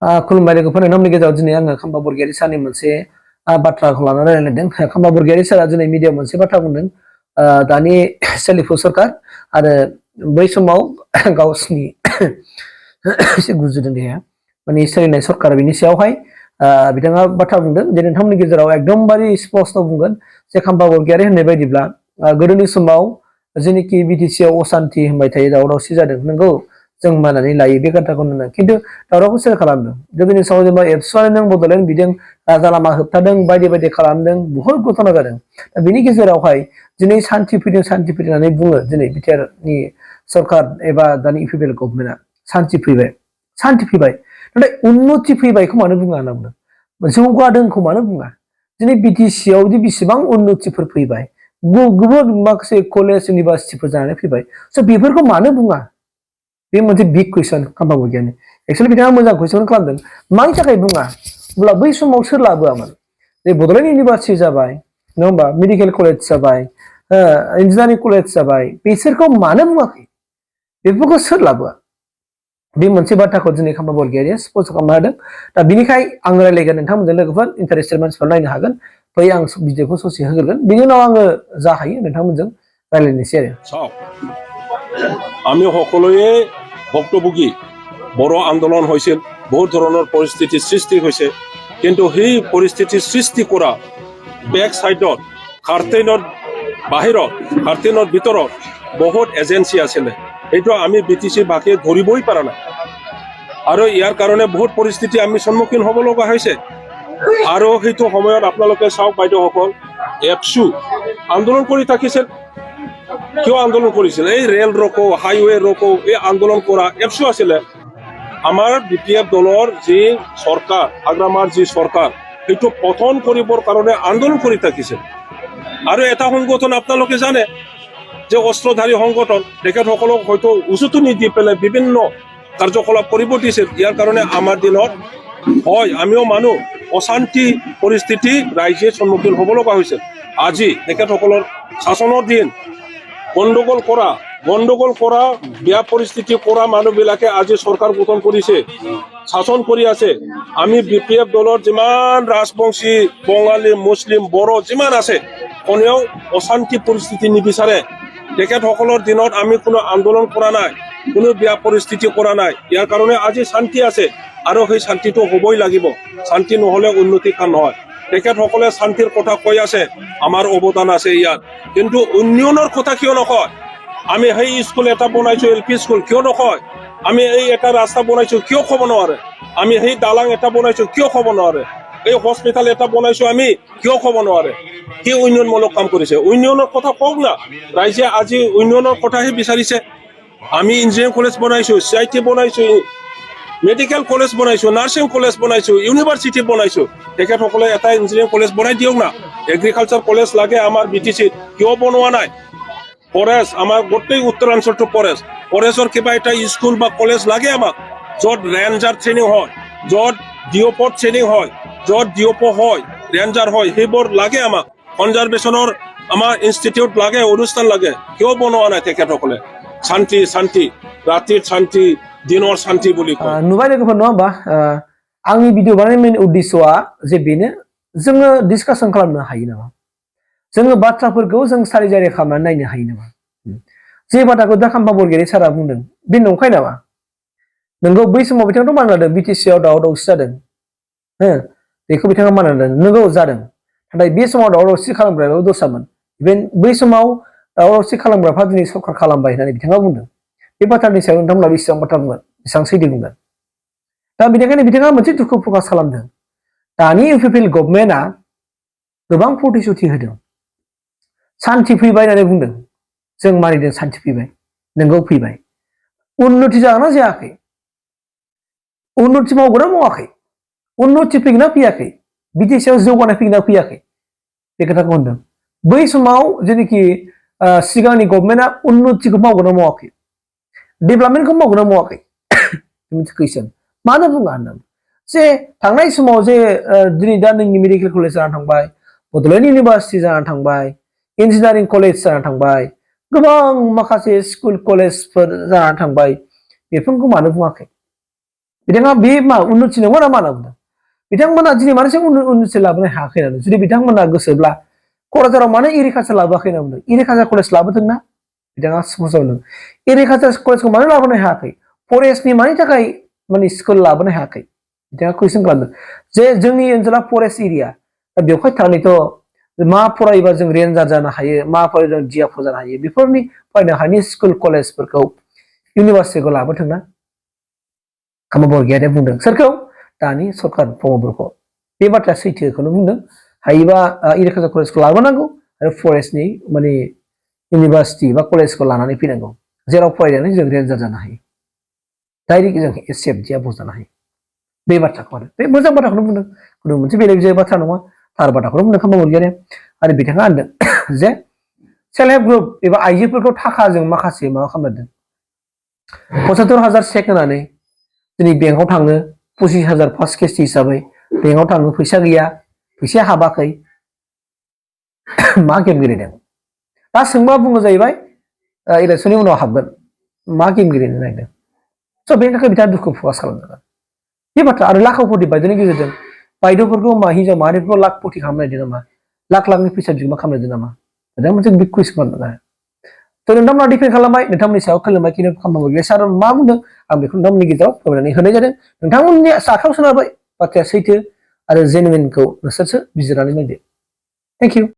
खुलुमबाय लोगोफोर नोंथांमोननि गेजेराव दिनै आङो खाम्बा बरगयारि सारनि मोनसे बाथ्राखौ लानानै रायज्लायदों। खाम्बा बरगयारि सारा दिनै मिडियायाव मोनसे बाथ्रा बुंदों। दानि सोलिफु सरकार आरो बै समाव गावसिनि एसे गुजुदों देहाया माने सोलिनाय सरकार बिनि सायावहाय बिथाङा बाथ्रा बुंदों जे नोंथांमोननि गेजेराव एकदमबारे स्पष्ट बुंगोन जे खाम्बा बरगयारि होननाय बायदिब्ला गोदोनि समाव जेनोखि बिटिसि आव असान्थि होनबाय थायो दावराव दावसि जादों नंगौ जों मानिनानै लायो बे खोथाखौ नुनो खिन्थु दावरावखौ सोर खालामदों गोदोनि समाव जेनेबा एबसुआनो नों बड'लेण्ड बिदों राजा लामा होबथादों बायदि बायदि खालामदों बुहुत घटना जादों दा बिनि गेजेरावहाय दिनै सान्थि फैदों होननानै बुङो दिनै बिटिआरनि सरकार एबा दानि इउपिपिएल गभर्नमेन्टआ सान्थि फैबाय नाथाय उन्नति फैबायखौ मानो बुङा होनना बुंदों जौगादोंखौ मानो बुङा दिनै बिटिसि आव बेसेबां उन्नतिफोर फैबाय गुबुन माखासे कलेज इउनिभारसिटिफोर जानानै फैबाय स' बेफोरखौ मानो बुङा बे मोनसे बिग कुइसन खाम्बा बरगयारिनि एक्चुअलि बिथाङा मोजां कुइसन खालामदों मानि थाखाय बुङा अब्ला बै समाव सोर लाबोआमोन जे बड'लेण्ड इउनिभारसिटि जाबाय नङा होमबा मेडिकेल कलेज जाबाय इन्जिनियारिं कलेज जाबाय बिसोरखौ मानो बुङाखै बेफोरखौ सोर लाबोआ बे मोनसे बाथ्राखौ दिनै खाम्बा बरगयारिया स्पष्ट खालामनो हादों दा बिनिखाय आं रायलायगोन नोंथांमोनजों लोगोफोर इन्टारेस्टेड मानसिफोर नायनो हागोन फै आं भिडिअखौ ससे होग्रोगोन बिनि उनाव आङो जा हायो नोंथांमोनजों रायलायनोसै आरो আমি সকলোৱে ভুক্তভোগী বড় আন্দোলন হৈছিল বহুত ধৰণৰ পৰিস্থিতিৰ সৃষ্টি হৈছে কিন্তু সেই পৰিস্থিতিৰ সৃষ্টি কৰা বেক সাইডত খাৰ্টেইনৰ বাহিৰত খাৰ্টেইনৰ ভিতৰত বহুত এজেন্সি আছিলে এইটো আমি বিটিসি বাকে ধৰিবই পৰা নাই আৰু ইয়াৰ কাৰণে বহুত পৰিস্থিতি আমি সন্মুখীন হ'ব লগা হৈছে আৰু সেইটো সময়ত আপোনালোকে চাওক বাইদেউসকল এপসু আন্দোলন কৰি থাকিছিল কিয় আন্দোলন কৰিছিল এই ৰেল ৰকো হাইৱে ৰকো এই আন্দোলন কৰা এপসু আছিলে আমাৰ বিপিএফ দলৰ যি চৰকাৰ আগ্ৰামাৰ যি চৰকাৰ সেইটো পতন কৰিবৰ কাৰণে আন্দোলন কৰি থাকিছিল আৰু এটা সংগঠন আপোনালোকে জানে যে অস্ত্ৰধাৰী সংগঠন তেখেতসকলক হয়তো উচুটো নিদি পেলাই বিভিন্ন কাৰ্যকলাপ কৰিব দিছিল ইয়াৰ কাৰণে আমাৰ দিনত হয় আমিও মানুহ অশান্তি পৰিস্থিতি ৰাইজে সন্মুখীন হ'ব লগা হৈছিল আজি তেখেতসকলৰ শাসনৰ দিন গণ্ডগোল কৰা বেয়া পৰিস্থিতি কৰা মানুহবিলাকে আজি চৰকাৰ গঠন কৰিছে শাসন কৰি আছে আমি বিপিএফ দলৰ যিমান ৰাজবংশী বঙালী মুছলিম বড়ো যিমান আছে কোনেও অশান্তি পৰিস্থিতি নিবিচাৰে তেখেতসকলৰ দিনত আমি কোনো আন্দোলন কৰা নাই কোনো বেয়া পৰিস্থিতি কৰা নাই ইয়াৰ কাৰণে আজি শান্তি আছে আৰু সেই শান্তিটো হ'বই লাগিব শান্তি নহ'লে উন্নতি কাম নহয় তেখেতসকলে শান্তিৰ কথা কৈ আছে আমাৰ অৱদান আছে ইয়াত কিন্তু উন্নয়নৰ কথা কিয় নকয় আমি সেই স্কুল এটা বনাইছো এলপি স্কুল কিয় নকয় আমি এই এটা ৰাস্তা বনাইছো কিয় ক'ব নোৱাৰে আমি সেই দালাং এটা বনাইছো কিয় ক'ব নোৱাৰে এই হস্পিটাল এটা বনাইছো আমি কিয় ক'ব নোৱাৰে কি উন্নয়নমূলক কাম কৰিছে উন্নয়নৰ কথা কওক না ৰাইজে আজি উন্নয়নৰ কথাহে বিচাৰিছে আমি ইঞ্জিনিয়াৰিং কলেজ বনাইছো CIT বনাইছো মেডিকেল কলেজ বনাইছো নার্সিং কলেজ বনাইছো ইউনিভার্সিটি বনাইছো তেখেতসকলে এটা ইঞ্জিনিয়াৰিং কলেজ বনাই দিয়ক না এগ্ৰিকালচাৰ কলেজ লাগে আমাৰ বিটিসিত কিয় বনোৱা নাই ফৰেষ্ট আমাৰ গোটেই উত্তৰাঞ্চলটো ফৰেষ্টৰ কিবা এটা স্কুল বা কলেজ লাগে আমাক য'ত ৰেঞ্জাৰ ট্ৰেইনিং হয় য'ত ডিঅ'পত ট্ৰেইনিং হয় য'ত ডিঅ'প হয় ৰেঞ্জাৰ হয় সেইবোৰ লাগে আমাক কনজাৰভেশ্যনৰ আমাৰ ইনষ্টিটিউট লাগে অনুষ্ঠান লাগে কিয় বনোৱা নাই তেখেতসকলে শান্তি ৰাতিৰ শান্তি दिनर शांति बोली नुबाय लोगोफोर नङा होमबा आंनि भिडिअ बानायनायनि मेन उद्देश्यआ जे बेनो जोङो डिसकासन खालामनो हायो नामा जोङो बाथ्राफोरखौ जों सारिजारि खालामनानै नायनो हायो नामा जे बाथ्राखौ दा खाम्बा बरगयारि सारा बुंदों बे नंखाय नामा नोंगौ बै समाव बिथाङाथ' मानिना लादों बिटिसि आव दावराव दावसि जादों बेखौ बिथाङा मानिना लादों नोंगौ जादों नाथाय बे समाव दावराव दावसि खालामग्रायाबो दस्रामोन इभेन बै समाव दावराव दावसि खालामग्राफ्रा दिनै सरकार खालामबाय होननानै बिथाङा बुंदों बे बाथ्रानि सायाव नोंथांमोना बेसेबां बाथ्रा बुंगोन बेसेबां सैथो बुंगोन दा बेनिखायनो बिथाङा मोनसे दुखु प्रकाश खालामदों दानि इउपिपिएल गभर्नमेन्टआ गोबां प्रतिश्रुति होदों शान्ति फैबाय होननानै बुंदों जों मानिदों शान्ति फैबाय नोंगौ फैबाय उन्नति जागोन ना जायाखै उन्नति मावगोन ना मावाखै उन्नति फैगोन ना फैयाखै बिटिसिआव जौगानाय फैगोन ना फैयाखै बे खोथाखौ होनदों बै समाव जेनाखि सिगांनि गभर्नमेन्टआ उन्नतिखौ मावगोन ना मावाखै डेभेलपमेन्टखौ मावगोन ना मावाखै मोनसे कुइसन मानो बुङा होननानै जे थांनाय समाव जे दिनै दा नोंनि मेडिकेल कलेज जानानै थांबाय बड'लेण्ड इउनिभारसिटि जानानै थांबाय इन्जिनियारिं कलेज जानानै थांबाय गोबां माखासे स्कुल कलेजफोर जानानै थांबाय बेफोरखौ मानो बुङाखै बिथाङा बे मा उन्नति नङा ना मा होनना बुंदों बिथांमोना दिनै मानोसो उन्नति लाबोनो हायाखै होननानै जुदि बिथांमोना गोसोब्ला क'क्राझाराव मानो एग्रिकालसार लाबोआखै होनना बुंदों एग्रिकालसार कलेज लाबोदोंना बिथाङा स्पष्ट बुंदों एग्रिकालसार कलेजखौ मानो लाबोनो हायाखै फरेस्टनि मानि थाखाय माने स्कुल लाबोनो हायाखै बिथाङा कुइसन खालामदों जे जोंनि ओनसोला फरेस्ट एरिया दा बेवहाय थानानैथ' मा फरायोबा जों रेन्जार जानो हायो मा फरायोबा जों डिएफअ जानो हायो बेफोरनि फरायनो हानाय स्कुल कलेजफोरखौ इउनिभार्सिटिखौ लाबोथोंना खामा बरगयारिया बुंदों सोरखौ दानि सरकार प्रमद बर'खौ बे बाथ्राया सैथोखौनो बुंदों हायोबा एग्रिकालसार कलेजखौ लाबोनांगौ आरो फरेस्टनि माने इउनिभार्सिटि बा कलेजखौ लानानै फैनांगौ जेराव फरायनानै जों रेन्जार जानो हायो डाइरेक्ट जों एसेफ डिएफअ जानो हायो बे बाथ्राखौ आरो बे मोजां बाथ्राखौनो बुंदों खुनु मोनसे बेले बाथ्रा नङा थार बाथ्राखौनो बुंदों खामा बरगयारिया आरो बिथाङा होनदों जे सेल्फ हेल्प ग्रुप एबा आइजोफोरखौ थाखाजों माखासे माबा खालामदों 75,000 चेक होनानै दिनै बेंकआव थाङो 25,000 फार्स्ट किस्ति हिसाबै बेंकआव थाङो फैसा गैया फैसाया हाबाखै मा गेम गेलेदों दा सोंबा बुङो जाहैबाय इलेक्सननि उनाव हाबगोन मा गेम गेलेनो नागिरदों स' बेनि थाखाय बिथाङा दुखु प्रकास खालामदों बे बाथ्रा आरो लाखावपति बायद'नि गेजेरजों बायद'फोरखौ मा हिनजाव माहारिफोरखौ लाखपति खालामनो नागिरदों नामा लाखनि फैसा बिगोमा खालामनो नागिरदों नामा दा मोनसे बिग कुइसन खालामदों आरो थ' नोंथांमोना डिफेन्ड खालामबाय नोंथांमोननि सायाव खालामबाय खिन्थु खामा बरगयारि सार मा बुंदों आं बेखौ नोंथांमोननि गेजेराव फोरमायनानै होनाय जादों नोंथांमोननि आखायाव सोनारबाय बाथ्राया सैथो आरो जेनुइनखौ नोंसोरसो बिजिरनानै नायदो थेंक इउ